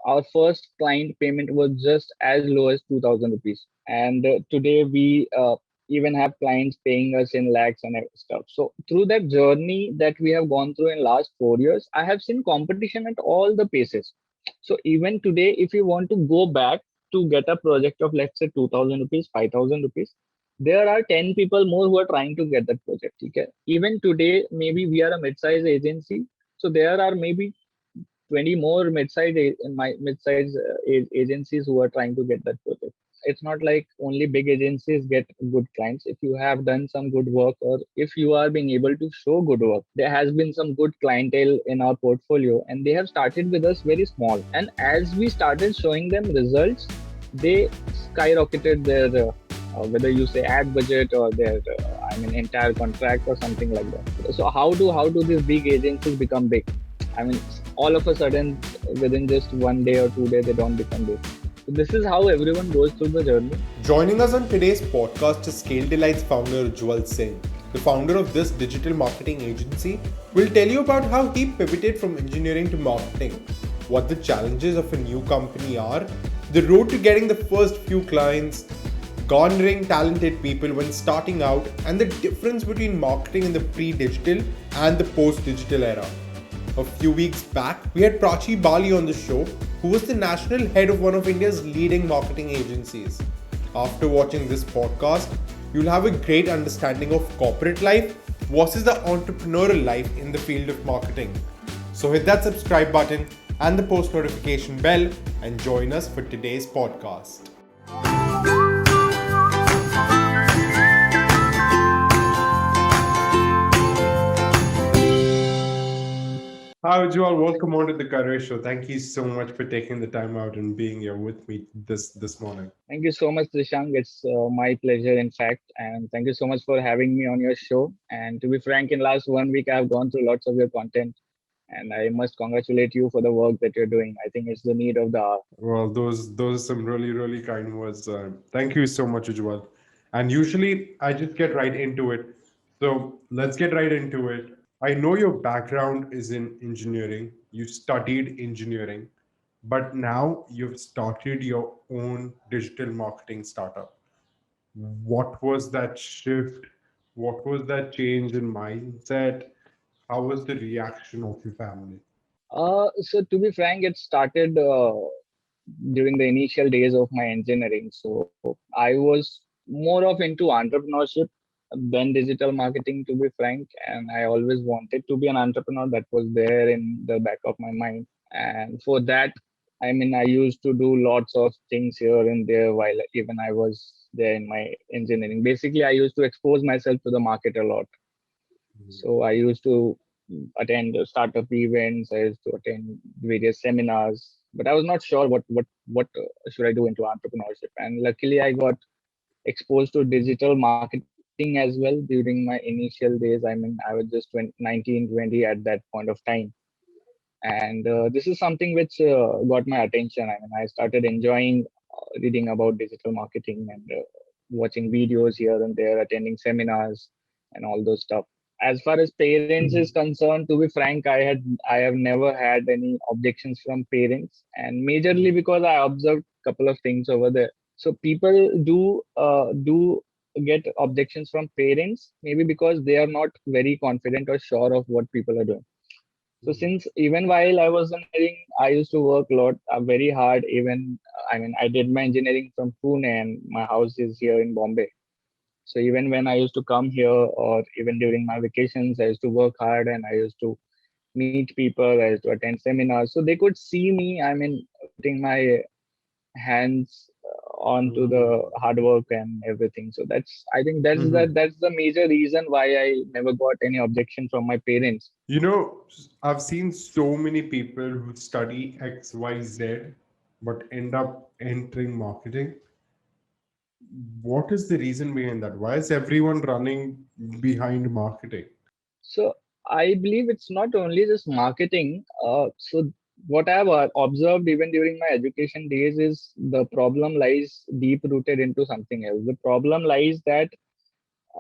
our first client payment was just as low as 2000 rupees. And today we even have clients paying us in lakhs and stuff. So through that journey that we have gone through in last 4 years, I have seen competition at all the paces. So even today, if you want to go back to get a project of, let's say, 2000 rupees, 5000 rupees, there are 10 people more who are trying to get that project. Okay? Even today, maybe we are a mid-size agency. So there are maybe 20 more mid-size agencies who are trying to get that project. It's not like only big agencies get good clients. If you have done some good work, or if you are being able to show good work, there has been some good clientele in our portfolio, and they have started with us very small. And as we started showing them results, they skyrocketed their whether you say ad budget or their entire contract or something like that. So how do these big agencies become big? I mean, all of a sudden, within just 1 day or 2 days, they don't become big. So this is how everyone goes through the journey. Joining us on today's podcast is Scale Delight's founder Ujjwal Singh. The founder of this digital marketing agency will tell you about how he pivoted from engineering to marketing, what the challenges of a new company are, the road to getting the first few clients, garnering talented people when starting out, and the difference between marketing in the pre-digital and the post-digital era. A few weeks back, we had Prachi Bali on the show, who was the national head of one of India's leading marketing agencies. After watching this podcast, you'll have a great understanding of corporate life versus the entrepreneurial life in the field of marketing. So hit that subscribe button and the post notification bell and join us for today's podcast. Hi, Ujjwal. Welcome on to the Career Show. Thank you so much for taking the time out and being here with me this morning. Thank you so much, Trishang. It's my pleasure, in fact. And thank you so much for having me on your show. And to be frank, in last 1 week, I've gone through lots of your content. And I must congratulate you for the work that you're doing. I think it's the need of the hour. Well, those are some really kind words. Thank you so much, Ujjwal. And usually I just get right into it. So let's get right into it. I know your background is in engineering. You studied engineering, but now you've started your own digital marketing startup. What was that shift? What was that change in mindset? How was the reaction of your family? So to be frank, it started during the initial days of my engineering. So I was more of into entrepreneurship than digital marketing, to be frank. And I always wanted to be an entrepreneur. That was there in the back of my mind. And for that, I used to do lots of things here and there while even I was there in my engineering. Basically, I used to expose myself to the market a lot. So I used to attend startup events. I used to attend various seminars, but I was not sure what should I do into entrepreneurship. And luckily, I got exposed to digital marketing as well during my initial days. I was just 19, 20 at that point of time. And this is something which got my attention. I started enjoying reading about digital marketing and watching videos here and there, attending seminars and all those stuff. As far as parents is concerned, to be frank, I have never had any objections from parents, and majorly because I observed a couple of things over there. So people do get objections from parents, maybe because they are not very confident or sure of what people are doing. So since even while I was engineering, I used to work a lot, very hard. Even I did my engineering from Pune, and my house is here in Bombay. So even when I used to come here, or even during my vacations, I used to work hard, and I used to meet people. I used to attend seminars, so they could see me. Putting my hands onto the hard work and everything. So I think that's the major reason why I never got any objection from my parents. You know, I've seen so many people who study XYZ but end up entering marketing. What is the reason behind that? Why is everyone running behind marketing? So I believe it's not only just marketing. So what I've observed even during my education days is the problem lies deep rooted into something else. The problem lies that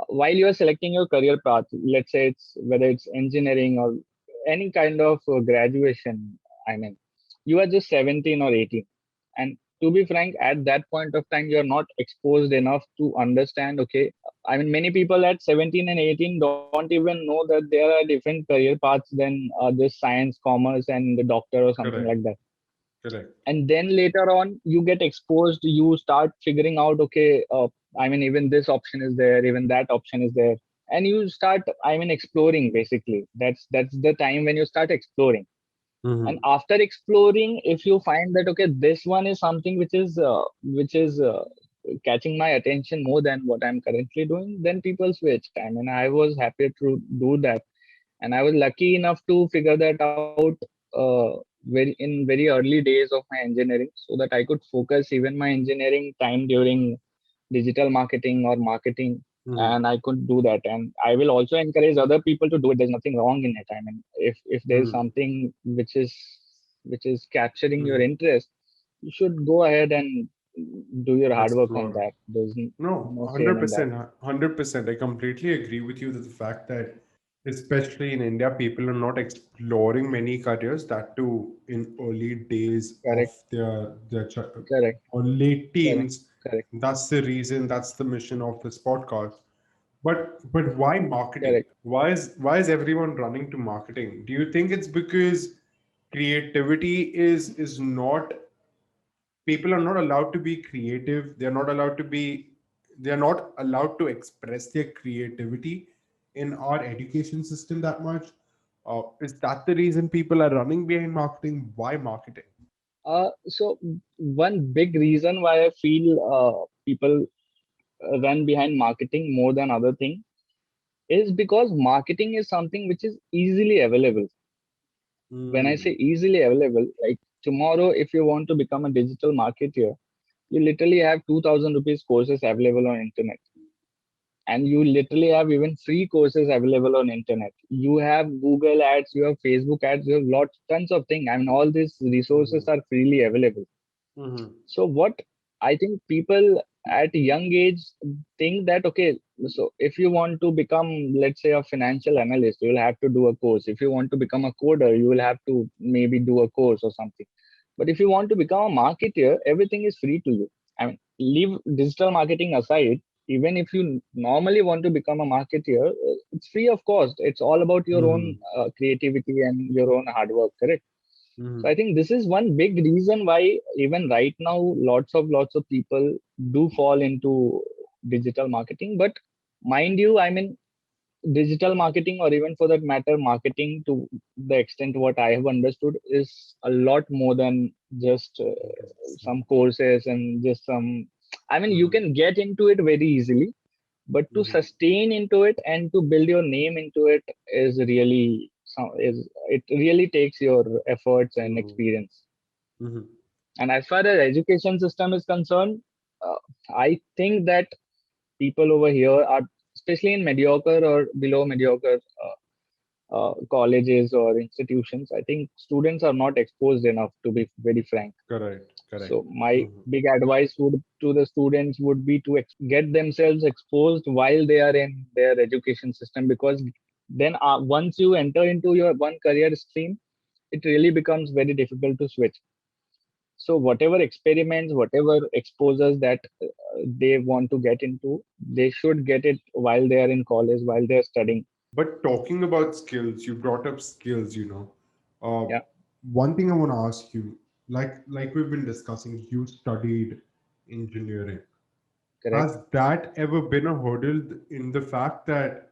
while you are selecting your career path, let's say it's whether it's engineering or any kind of graduation, I mean, you are just 17 or 18. And to be frank, at that point of time, you're not exposed enough to understand. Okay, I mean, many people at 17 and 18 don't even know that there are different career paths than just science, commerce, and the doctor or something Correct. like that. Correct. And then later on, you get exposed, you start figuring out, okay, I mean, even this option is there, even that option is there. And you start, I mean, exploring basically. That's the time when you start exploring. And Mm-hmm. after exploring, if you find that okay, this one is something which is catching my attention more than what I'm currently doing, then people switch. I mean, I was happy to do that, and I was lucky enough to figure that out very early days of my engineering, so that I could focus even my engineering time during digital marketing or marketing, Mm-hmm. and I could do that. And I will also encourage other people to do it. There's nothing wrong in it. I mean, if there's Mm-hmm. something which is capturing your Mm-hmm. interest, you should go ahead and do your hard work on Explore. that. There's No, no shame in that. 100%, 100%. I completely agree with you that the fact that, especially in India, people are not exploring many careers, that too in early days of Correct, correct, or late correct, teens. correct, That's the reason, that's the mission of this podcast. But why marketing? correct. Why is everyone running to marketing? Do you think it's because creativity is not, people are not allowed to be creative, they're not allowed to express their creativity in our education system that much? Is that the reason people are running behind marketing? Why marketing? So one big reason why I feel people run behind marketing more than other thing is because marketing is something which is easily available. When I say Hmm. easily available, like tomorrow, if you want to become a digital marketer, you literally have 2000 rupees courses available on internet. And you literally have even free courses available on internet. You have Google ads, you have Facebook ads, you have lots, tons of things. I mean, all these resources Hmm. are freely available. Hmm. So what I think people at a young age think that okay, so if you want to become, let's say, a financial analyst, you will have to do a course. If you want to become a coder, you will have to maybe do a course or something. But if you want to become a marketer, everything is free to you. I mean, leave digital marketing aside. Even if you normally want to become a marketer, it's free of cost. It's all about your own Hmm. creativity and your own hard work, correct? So Hmm. I think this is one big reason why even right now lots of people do fall into digital marketing. But mind you, I mean digital marketing or even for that matter marketing to the extent what I have understood is a lot more than just some courses and just some. I mean you Hmm. can get into it very easily, but to Hmm. sustain into it and to build your name into it is really is it really takes your efforts and Hmm. experience. Hmm. And as far as education system is concerned, uh, I think that people over here are, especially in mediocre or below mediocre colleges or institutions, I think students are not exposed enough, to be very frank. Correct. So Correct. my Hmm. big advice would to the students would be to get themselves exposed while they are in their education system, because then once you enter into your one career stream, it really becomes very difficult to switch. So whatever experiments, whatever exposures that they want to get into, they should get it while they are in college, while they are studying. But talking about skills, you brought up skills, Yeah, one thing I want to ask you, like we've been discussing, you studied engineering. correct. Has that ever been a hurdle in the fact that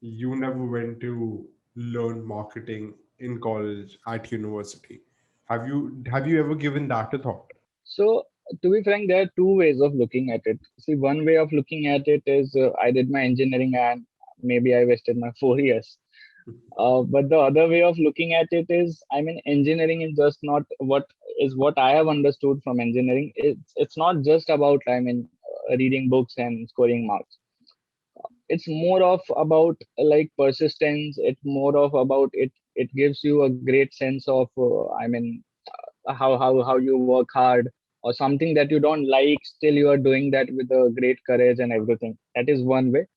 you never went to learn marketing in college at university? Have you ever given that a thought? So to be frank, there are two ways of looking at it. See, one way of looking at it is I did my engineering and maybe I wasted my 4 years. But the other way of looking at it is, I mean, engineering is just not what I have understood from engineering. It's not just about, I mean, reading books and scoring marks. It's more of about like persistence. It's more of about it. It gives you a great sense of, I mean, how you work hard or something that you don't like. Still, you are doing that with a great courage and everything. That is one way.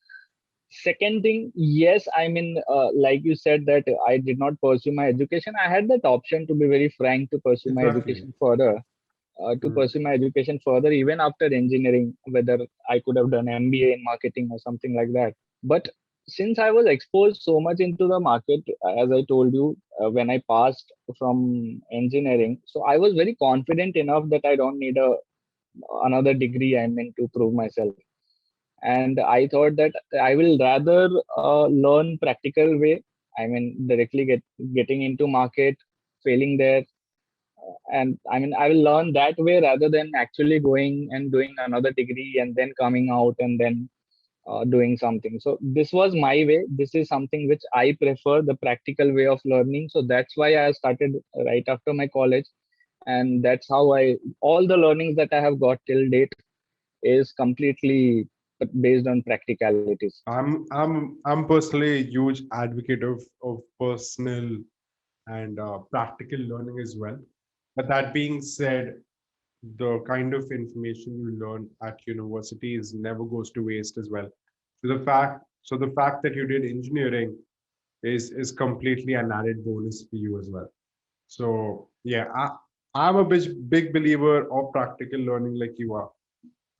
Second thing, yes, I mean, like you said that I did not pursue my education. I had that option, to be very frank, to pursue my Exactly. education further. To Mm. pursue my education further, even after engineering, whether I could have done MBA in marketing or something like that. But since I was exposed so much into the market, as I told you, when I passed from engineering, so I was very confident enough that I don't need another degree, I mean, to prove myself. And I thought that I will rather learn practical way. I mean, directly getting into market, failing there, and I mean, I will learn that way rather than actually going and doing another degree and then coming out and then doing something. So this was my way. This is something which I prefer, the practical way of learning. So that's why I started right after my college, and that's how I all the learnings that I have got till date is completely based on practicalities. I'm personally a huge advocate of personal and practical learning as well. But that being said, the kind of information you learn at universities never goes to waste as well. So the fact that you did engineering is completely an added bonus for you as well. So yeah, I'm a big believer of practical learning like you are.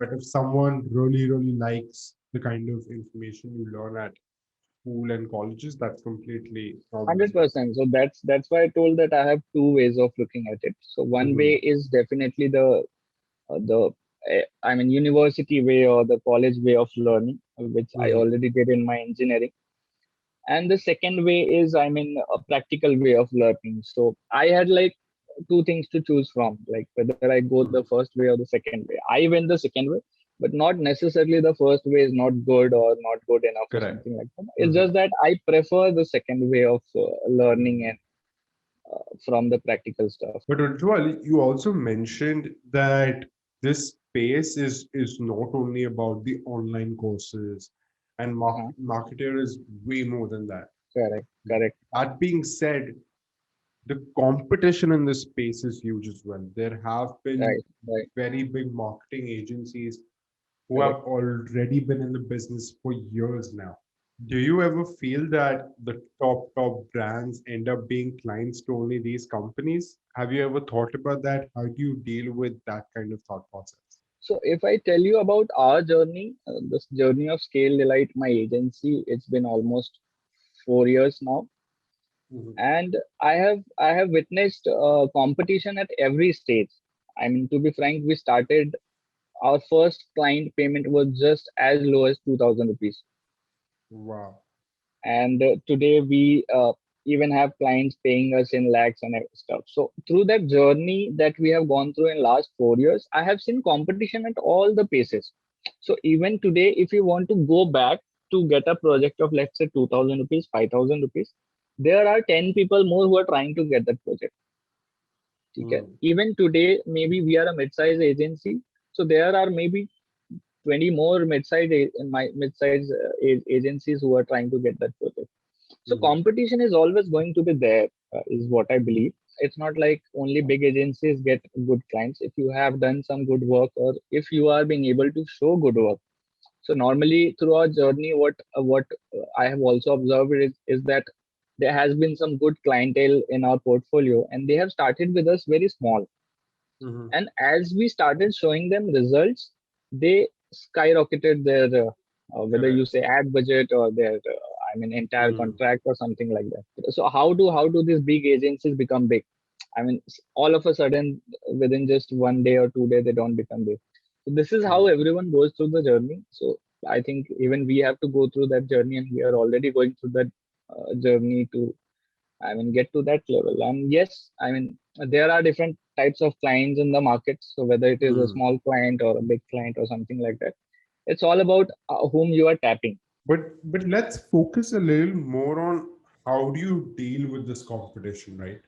But if someone really likes the kind of information you learn at school and colleges, that's completely from them. 100%. So that's why I told that I have two ways of looking at it. So one way Hmm. is definitely the I mean university way or the college way of learning, which I Hmm. already did in my engineering. And the second way is, I mean, a practical way of learning. So I had like two things to choose from, like whether I go the first way or the second way. I went the second way, but not necessarily the first way is not good or not good enough or Correct. something like that. It's Hmm. just that I prefer the second way of learning and from the practical stuff. But Ujjwal, you also mentioned that this space is not only about the online courses, and Uh-huh. marketer is way more than that. Correct, correct. That being said, the competition in this space is huge as well. There have been Right, right, very big marketing agencies who have correct. already been in the business for years now. Do you ever feel that the top brands end up being clients to only these companies? Have you ever thought about that? How do you deal with that kind of thought process? So if I tell you about our journey, this journey of Scale Delight, my agency, it's been almost 4 years now, Mhm. and I have witnessed competition at every stage. I mean, to be frank, we started our first client payment was just as low as 2,000 rupees, Wow. and today we even have clients paying us in lakhs and stuff. So through that journey that we have gone through in last 4 years, I have seen competition at all the paces. So even today, if you want to go back to get a project of, let's say, 2,000 rupees, 5,000 rupees, there are 10 people more who are trying to get that project. Okay. Mm. Even today, maybe we are a mid-size agency, so there are maybe 20 more mid-size agencies who are trying to get that project. So Mhm. competition is always going to be there, is what I believe. It's not like only big agencies get good clients. If you have done some good work, or if you are being able to show good work. So normally through our journey, what I have also observed is that there has been some good clientele in our portfolio, and they have started with us very small. Mhm. And as we started showing them results, they skyrocketed their whether you Correct. say ad budget or their I mean entire Mm. contract or something like that. So how do these big agencies become big? I mean, all of a sudden, within just 1 day or 2 day, they don't become big. So this is how Mm. everyone goes through the journey. So I think even we have to go through that journey, and we are already going through that journey to, I mean, get to that level. And yes, I mean, there are different types of clients in the market. So whether it is a Mm. small client or a big client or something like that, it's all about whom you are tapping. But let's focus a little more on how do you deal with this competition, right?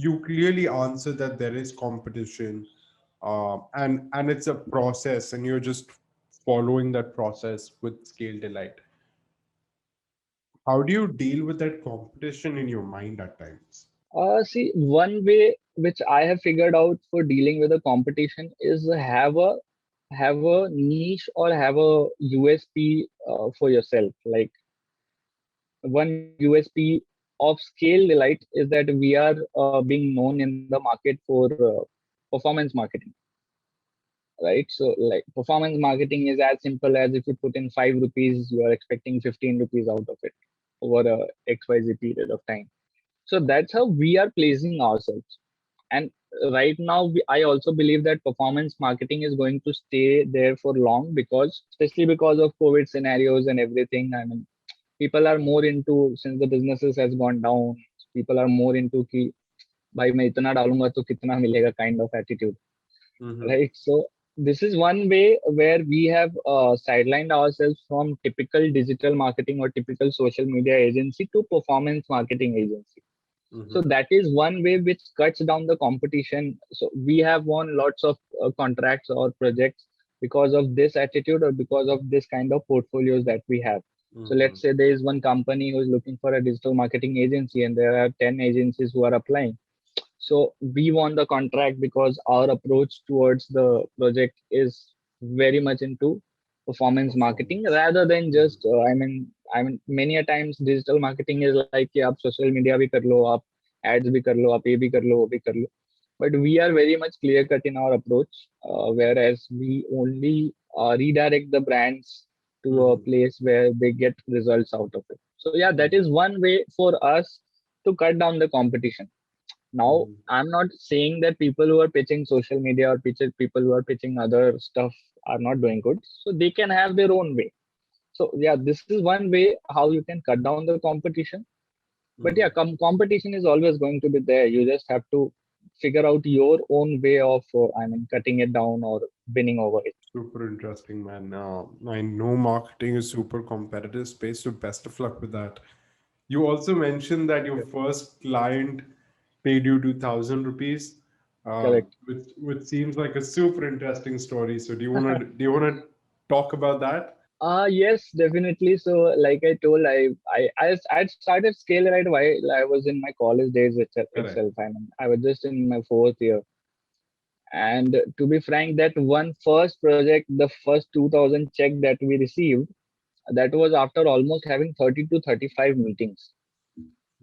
You clearly answered that there is competition, and it's a process, and you're just following that process with scale delight. How do you deal with that competition in your mind at times? See, one way which I have figured out for dealing with a competition is have a have a niche or have a USP for yourself. Like one USP of Scale Delight is that we are being known in the market for performance marketing, right? So like performance marketing is as simple as if you put in 5 rupees, you are expecting 15 rupees out of it over a XYZ period of time. So that's how we are placing ourselves. And right now, I also believe that performance marketing is going to stay there for long because, especially because of COVID scenarios and everything. I mean, people are more into, since the businesses has gone down, people are more into कि भाई मैं इतना डालूंगा तो कितना मिलेगा kind of attitude, Mm-hmm. right? So this is one way where we have sidelined ourselves from typical digital marketing or typical social media agency to performance marketing agency. So Mm-hmm. that is one way which cuts down the competition. So we have won lots of contracts or projects because of this attitude or because of this kind of portfolios that we have. So Mm-hmm. let's say there is one company who is looking for a digital marketing agency and there are 10 agencies who are applying. So we won the contract because our approach towards the project is very much into performance marketing Performance. rather than Mm-hmm. just I mean many a times digital marketing is like कि आप social media भी कर लो, आप ads भी कर लो, आप ये भी कर लो, वो भी कर लो. But we are very much clear cut in our approach, whereas we only redirect the brands to a Mm-hmm. place where they get results out of it. So yeah, that Mm-hmm. is one way for us to cut down the competition. Now, Mm-hmm. I'm not saying that people who are pitching social media or people who are pitching other stuff are not doing good. So they can have their own way. So yeah, this is one way how you can cut down the competition. But yeah, Mm-hmm. competition is always going to be there. You just have to figure out your own way of, cutting it down or winning over it. Super interesting, man. I know marketing is super competitive space, so best of luck with that. You also mentioned that your Yeah. first client paid you 2,000 rupees, Correct. which seems like a super interesting story. So do you wanna talk about that? Yes, definitely. So, like I told, I started Scale right while I was in my college days Correct. itself. I mean, I was just in my fourth year. And to be frank, that one first project, the first 2000 check that we received, that was after almost having 30 to 35 meetings.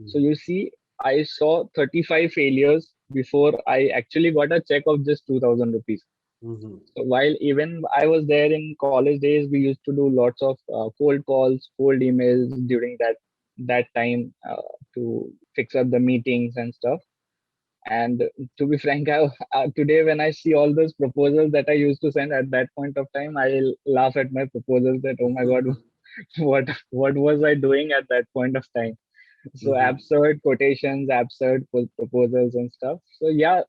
So you see, I saw 35 failures before I actually got a check of just 2000 rupees. Mm-hmm. So while even I was there in college days, we used to do lots of cold calls, cold emails during that time to fix up the meetings and stuff. And to be frank, today when I see all those proposals that I used to send at that point of time, I laugh at my proposals that oh my god, what was I doing at that point of time? So Mm-hmm. absurd quotations, absurd proposals and stuff. So yeah,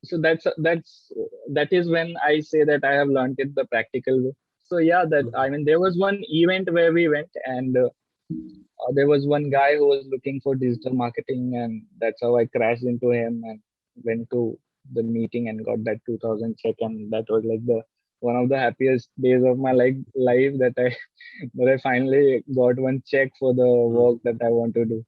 so that is when I say that I have learned it the practical way. So yeah, that I mean there was one event where we went and there was one guy who was looking for digital marketing, and that's how I crashed into him and went to the meeting and got that 2000 check, and that was like the one of the happiest days of my life that I that I finally got one check for the work that I want to do.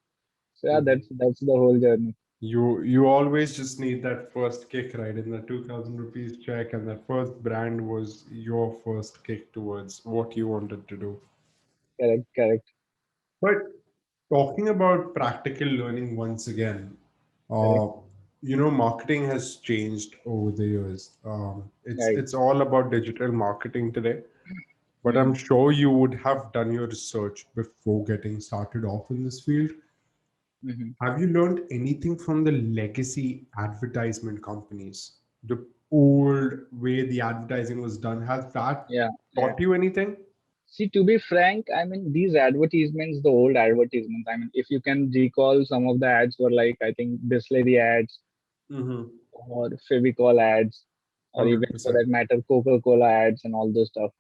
So yeah, Mm-hmm. that's the whole journey. You always just need that first kick, right? In the 2,000 rupees check, and that first brand was your first kick towards what you wanted to do. Correct, correct, But talking about practical learning once again, correct. uh, marketing has changed over the years. It's Right. it's all about digital marketing today. But I'm Hmm. sure you would have done your research before getting started off in this field. Hmm. Have you learned anything from the legacy advertisement companies? The old way the advertising was done, has that Yeah, yeah. taught you anything? See, to be frank, I mean, these advertisements, the old advertisements, I mean, if you can recall, some of the ads were like, I think, Bisleri ads Mm-hmm. or Fevicol ads, or even for 100%. that matter, Coca-Cola ads and all those stuff.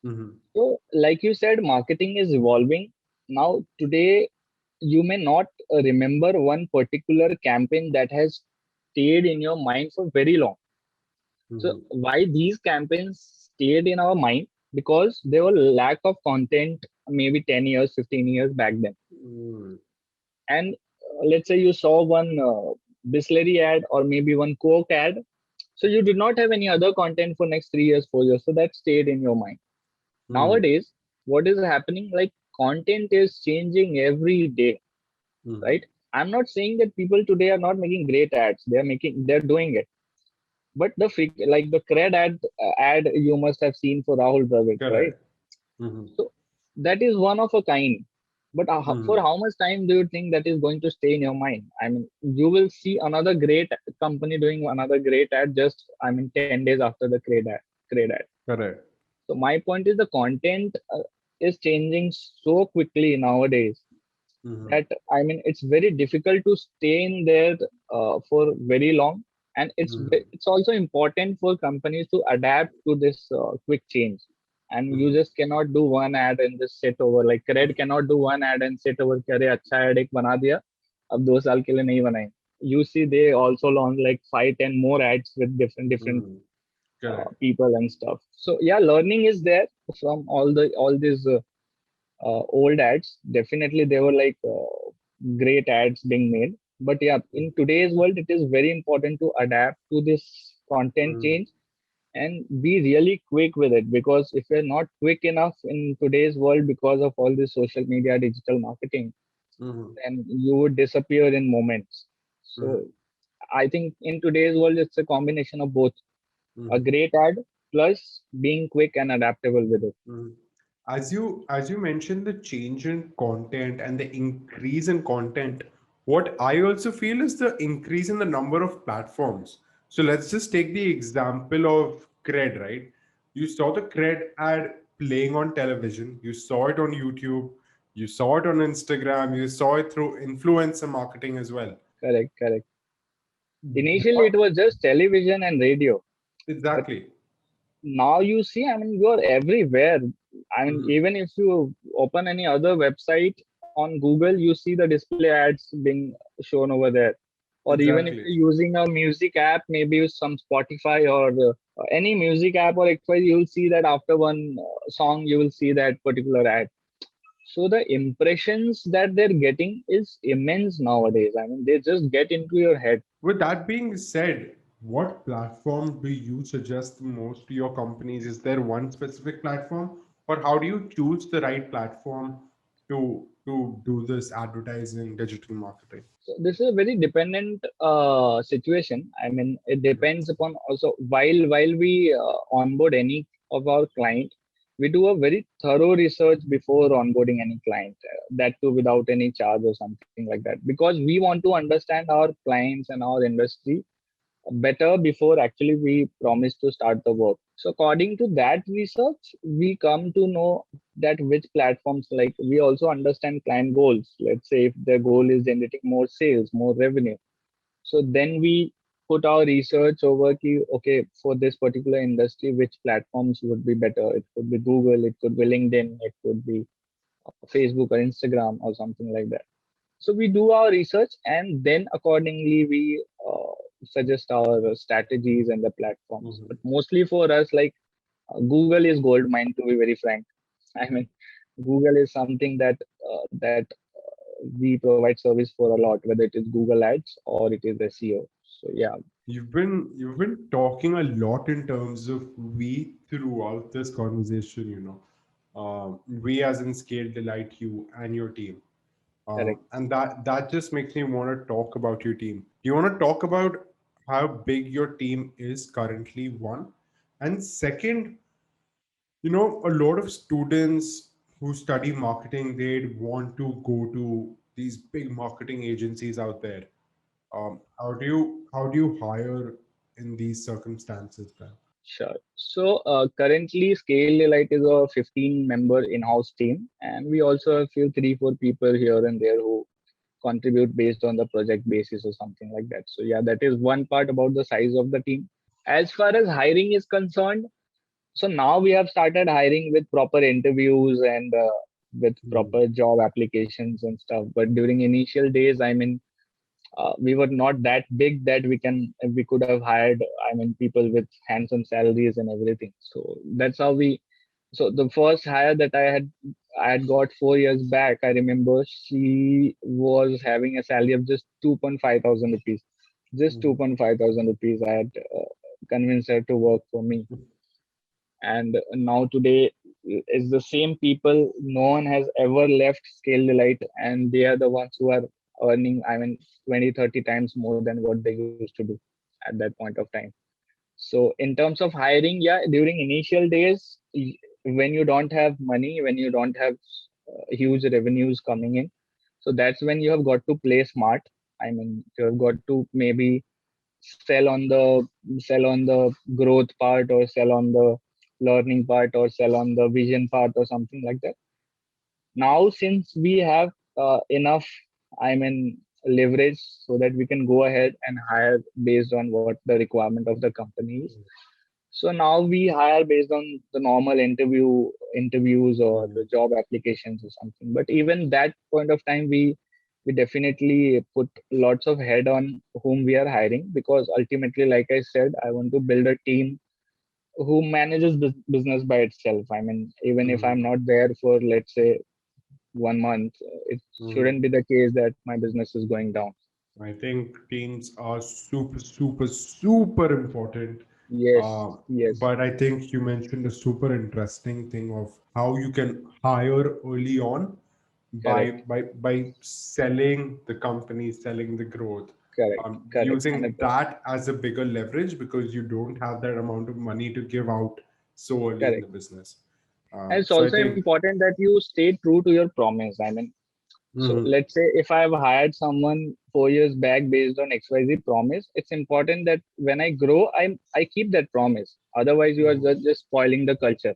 Mm-hmm. So, like you said, marketing is evolving. Now, today, you may not remember one particular campaign that has stayed in your mind for very long. So Mm-hmm. why these campaigns stayed in our mind? Because there were lack of content maybe 10 years, 15 years back then. Mm-hmm. And let's say you saw one Bisleri ad or maybe one Coke ad. So you did not have any other content for next 3 years, 4 years. So that stayed in your mind. Mm-hmm. Nowadays, what is happening? Like content is changing every day, Mm-hmm. right? I'm not saying that people today are not making great ads. They're doing it. But like the cred ad you must have seen for Rahul Dravid, right? Correct. Mm-hmm. So that is one of a kind. But for Mm-hmm. how much time do you think that is going to stay in your mind? I mean, you will see another great company doing another great ad just, I mean, 10 days after the cred ad. Correct. So my point is the content is changing so quickly nowadays Mm-hmm. that, I mean, it's very difficult to stay in there for very long, and Mm-hmm. it's also important for companies to adapt to this quick change. And you Mm-hmm. just cannot do one ad and just sit over, like Red cannot do one ad and sit over कि अरे अच्छा ad एक बना दिया अब 2 साल के लिए नहीं बनाएंगे. You see they also launch like 5 10 more ads with different Mm-hmm. Correct. people and stuff. So yeah, learning is there from all these old ads. Definitely, they were like great ads being made. But yeah, in today's world, it is very important to adapt to this content Mm-hmm. change and be really quick with it. Because if you're not quick enough in today's world because of all this social media, digital marketing, Mm-hmm. then you would disappear in moments. So I think in today's world, it's a combination of both a Mm-hmm. great ad plus being quick and adaptable with it. Mm. As you mentioned the change in content and the increase in content, what I also feel is the increase in the number of platforms. So let's just take the example of Cred, right? You saw the Cred ad playing on television, you saw it on YouTube, you saw it on Instagram, you saw it through influencer marketing as well. Correct, correct. Initially, What it was just television and radio, but exactly? now you see, I mean, you're everywhere. I mean, Mhm. even if you open any other website on Google, you see the display ads being shown over there. Or even if Exactly. you're using a music app, maybe some Spotify or any music app or XY, you'll see that after one song, you will see that particular ad. So the impressions that they're getting is immense nowadays. I mean, they just get into your head. With that being said, what platform do you suggest the most to your companies? Is there one specific platform, or how do you choose the right platform to do this advertising, digital marketing? So this is a very dependent situation. I mean, it depends upon also while we onboard any of our client, we do a very thorough research before onboarding any client. That too without any charge or something like that, because we want to understand our clients and our industry better before actually we promise to start the work. So according to that research, we come to know that which platforms, like we also understand client goals. Let's say if their goal is generating more sales, more revenue. So then we put our research over ki, okay, for this particular industry, which platforms would be better? It could be Google, it could be LinkedIn, it could be Facebook or Instagram or something like that. So we do our research and then accordingly we suggest our strategies and the platforms. Mhm. But mostly for us, like Google is gold mine, to be very frank. I mean, Google is something that we provide service for a lot, whether it is Google Ads or it is SEO. So yeah, You've been talking a lot in terms of we throughout this conversation. We as in Scale Delight, you and your team. correct. And that just makes me want to talk about your team. Do you want to talk about how big your team is currently? One, and second, a lot of students who study marketing, they'd want to go to these big marketing agencies out there. How do you hire in these circumstances, then? Sure. So currently, Scale Delight is a 15-member in-house team, and we also have few 3 4 people here and there who contribute based on the project basis or something like that. So yeah, that is one part about the size of the team. As far as hiring is concerned, so now we have started hiring with proper interviews and with Mhm. proper job applications and stuff. But during initial days, I mean, we were not that big that we could have hired, I mean, people with handsome salaries and everything. So that's how we. So the first hire that I had got 4 years back, I remember she was having a salary of just 2.5 thousand rupees. Just Mhm. 2.5 thousand rupees I had convince her to work for me. And now today is the same people. No one has ever left Scale Delight, and they are the ones who are earning, I mean, 20, 30 times more than what they used to do at that point of time. So in terms of hiring, yeah, during initial days, when you don't have money, when you don't have huge revenues coming in, so that's when you have got to play smart. I mean, you have got to maybe sell on the sell on the growth part, or sell on the learning part, or sell on the vision part, or something like that. Now since we have enough, I mean, leverage, so that we can go ahead and hire based on what the requirement of the company is. So now we hire based on the normal interviews or the job applications or something. But even that point of time, we definitely put lots of head on whom we are hiring, because ultimately, like I said, I want to build a team who manages business by itself. I mean, even if I'm not there for, let's say, 1 month, it shouldn't be the case that my business is going down. I think teams are super, super, super important. Yes, Uh, yes, but I think you mentioned a super interesting thing of how you can hire early on correct, by selling the company, selling the growth, correct, using 100%. that as a bigger leverage because you don't have that amount of money to give out so early in the Correct. business. And it's So I also think. important that you stay true to your promise. I mean, so Mhm. let's say if I have hired someone 4 years back based on XYZ promise, it's important that when I grow, I keep that promise. Otherwise, you are Mhm. just spoiling the culture.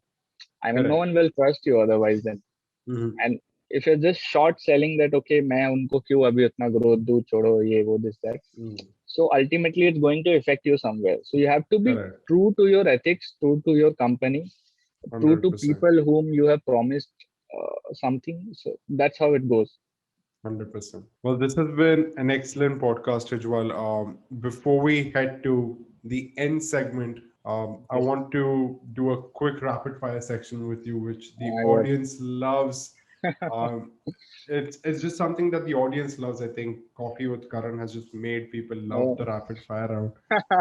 I mean, no Correct. one will trust you otherwise then. Mhm. And if you're just short selling that, okay, मैं उनको क्यों अभी उतना growth दूँ, छोड़ो ये वो this that. Mhm. So ultimately, it's going to affect you somewhere. So you have to be Correct. true to your ethics, true to your company, true to 100%. people whom you have promised something. So that's how it goes. 100%. Well, this has been an excellent podcast, Ujjwal. Before we head to the end segment, I Yes, want to do a quick rapid fire section with you, which the I got. audience loves. Um, it's just something that the audience loves. I think Coffee with Karan has just made people love the Oh, rapid fire round.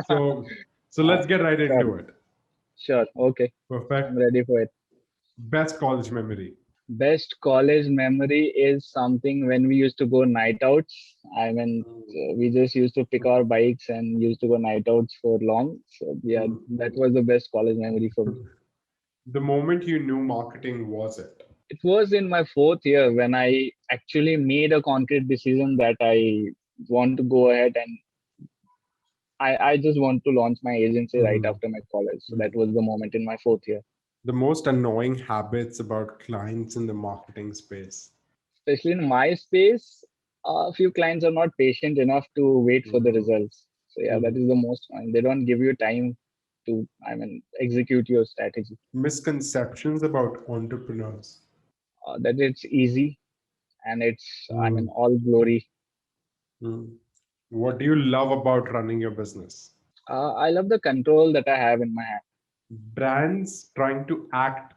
So, so let's get right sure, into it. sure. Okay, I'm Perfect. ready for it. Best college memory. Best college memory is something when we used to go night outs. I mean, we just used to pick our bikes and used to go night outs for long. So yeah, that was the best college memory for me. The moment you knew marketing was it. It was in my fourth year when I actually made a concrete decision that I want to go ahead, and I just want to launch my agency right Mhm. after my college. So that Mhm. was the moment in my fourth year. The most annoying habits about clients in the marketing space. Especially in my space, a few clients are not patient enough to wait for the Mhm. results. So yeah, that Mhm. is the most. And they don't give you time to, I mean, execute your strategy. Misconceptions about entrepreneurs. That it's easy and it's, I mean, Mhm. all glory. Mhm. What do you love about running your business? I love the control that I have in my hand. Brands trying to act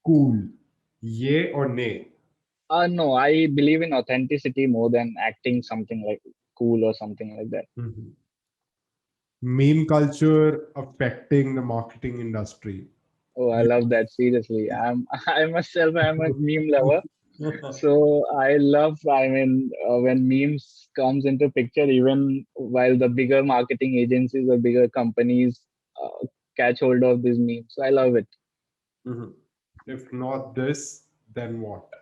cool. Yay or nay? No, I believe in authenticity more than acting something like cool or something like that. Mhm. Meme culture affecting the marketing industry. Oh, I You. love that. Seriously, I myself am a meme lover. So I love, I mean, when memes comes into picture, even while the bigger marketing agencies or bigger companies catch hold of these memes. So I love it. Mhm. If not this, then what?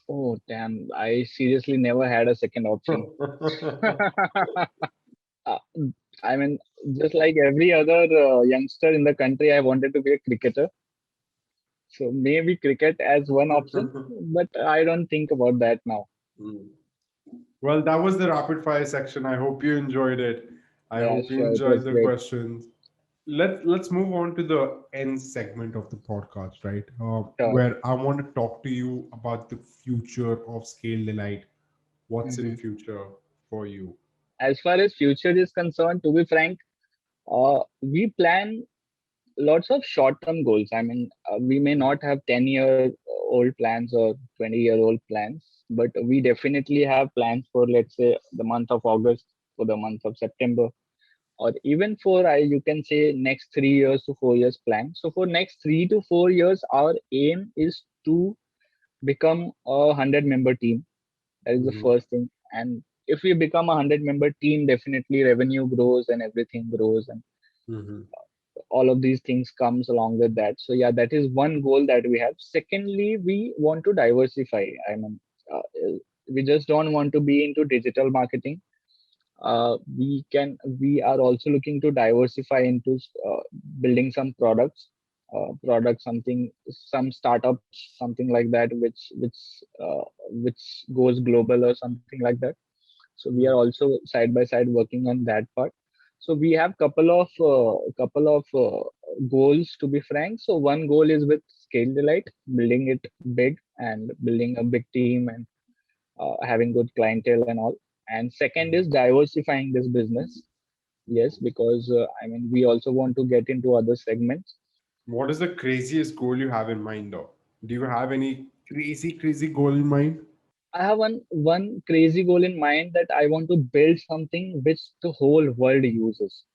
Oh, damn. I seriously never had a second option. Uh, I mean, just like every other youngster in the country, I wanted to be a cricketer. So maybe cricket as one option, but I don't think about that now. Mm. Well, that was the rapid fire section. I hope you enjoyed it. I Yeah, hope you sure. It enjoyed was the great. questions. Let's move on to the end segment of the podcast, right? Sure. Where I want to talk to you about the future of Scale Delight. What's in Mhm. future for you? As far as future is concerned, to be frank, we plan lots of short-term goals. I mean, we may not have 10-year-old plans or 20-year-old plans, but we definitely have plans for, let's say, the month of August, for the month of September. or even for you can say next 3 years to 4 years plan. So for next 3 to 4 years, our aim is to become a 100-member team. That is the Mm-hmm. first thing. And if we become a 100-member team, definitely revenue grows and everything grows, and Mm-hmm. all of these things comes along with that. So yeah, that is one goal that we have. Secondly, we want to diversify. I mean, uh, we just don't want to be into digital marketing. We are also looking to diversify into building some products, some startups, something like that, which goes global or something like that. So we are also side by side working on that part. So we have couple of goals, to be frank. So one goal is with Scale Delight, building it big and building a big team and having good clientele and all. And second is diversifying this business. Yes, because I mean, we also want to get into other segments. What is the craziest goal you have in mind, though? Do you have any crazy goal in mind? I have one crazy goal in mind, that I want to build something which the whole world uses.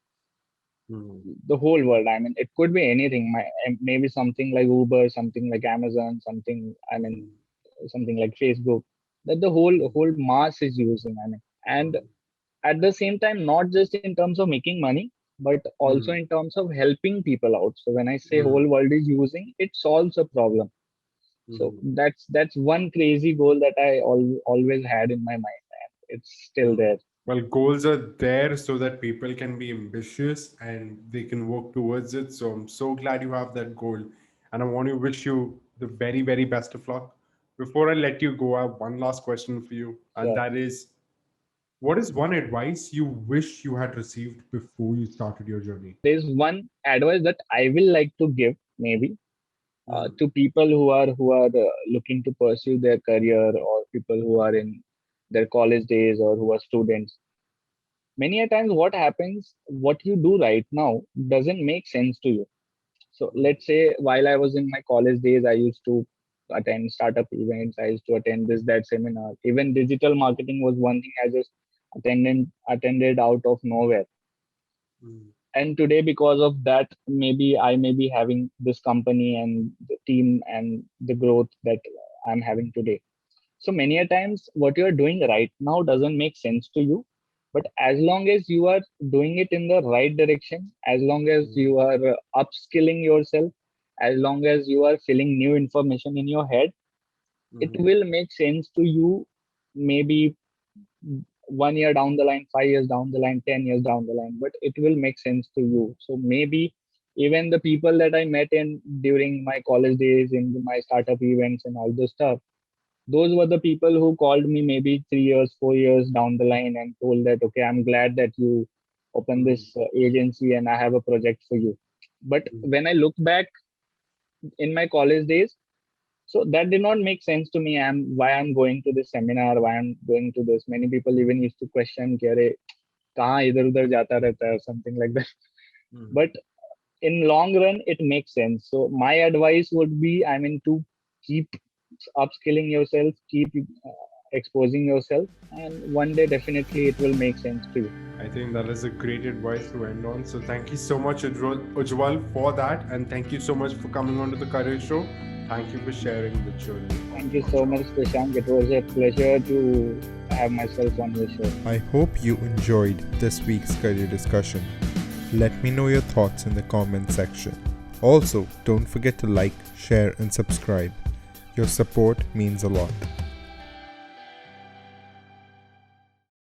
Mm-hmm. The whole world. I mean, it could be anything. Maybe something like Uber, something like Amazon, something. I mean, something like Facebook, that the whole mass is using. I mean, and at the same time, not just in terms of making money, but also in terms of helping people out. So when I say whole world is using, it solves a problem. So Mm-hmm. that's one crazy goal that I always had in my mind, and it's still there. Well, goals are there so that people can be ambitious and they can work towards it. So I'm so glad you have that goal. And I want to wish you the very best of luck. Before I let you go, I have one last question for you. And Sure. that is, what is one advice you wish you had received before you started your journey? There's one advice that I will like to give, maybe to people who are looking to pursue their career, or people who are in their college days, or who are students. Many a times what happens, what you do right now doesn't make sense to you. So let's say while I was in my college days, I used to attend startup events, I used to attend this that seminar. Even digital marketing was one thing I just attended out of nowhere. And today, because of that, maybe I may be having this company and the team and the growth that I'm having today. So many a times what you are doing right now doesn't make sense to you, but as long as you are doing it in the right direction, as long as you are upskilling yourself, as long as you are filling new information in your head, it will make sense to you. Maybe 1 year down the line, 5 years down the line, 10 years down the line, but it will make sense to you. So maybe even the people that I met in during my college days, in my startup events and all this stuff, those were the people who called me maybe 3 years, 4 years down the line and told that, okay, I'm glad that you opened this agency and I have a project for you. But when I look back in my college days, so that did not make sense to me. Why I'm going to this seminar, why I'm going to this. Many people even used to question, कि अरे कहाँ इधर उधर जाता रहता है, something like that. But in long run, it makes sense. So my advice would be, I mean, to keep upskilling yourself, keep exposing yourself, and one day definitely it will make sense to you. I think that is a great advice to end on. So thank you so much, Ujjwal, for that. And thank you so much for coming on to the Career Show. Thank you for sharing the journey. Thank you so much, Prashant. It was a pleasure to have myself on your show. I hope you enjoyed this week's career discussion. Let me know your thoughts in the comment section. Also, don't forget to like, share, and subscribe. Your support means a lot.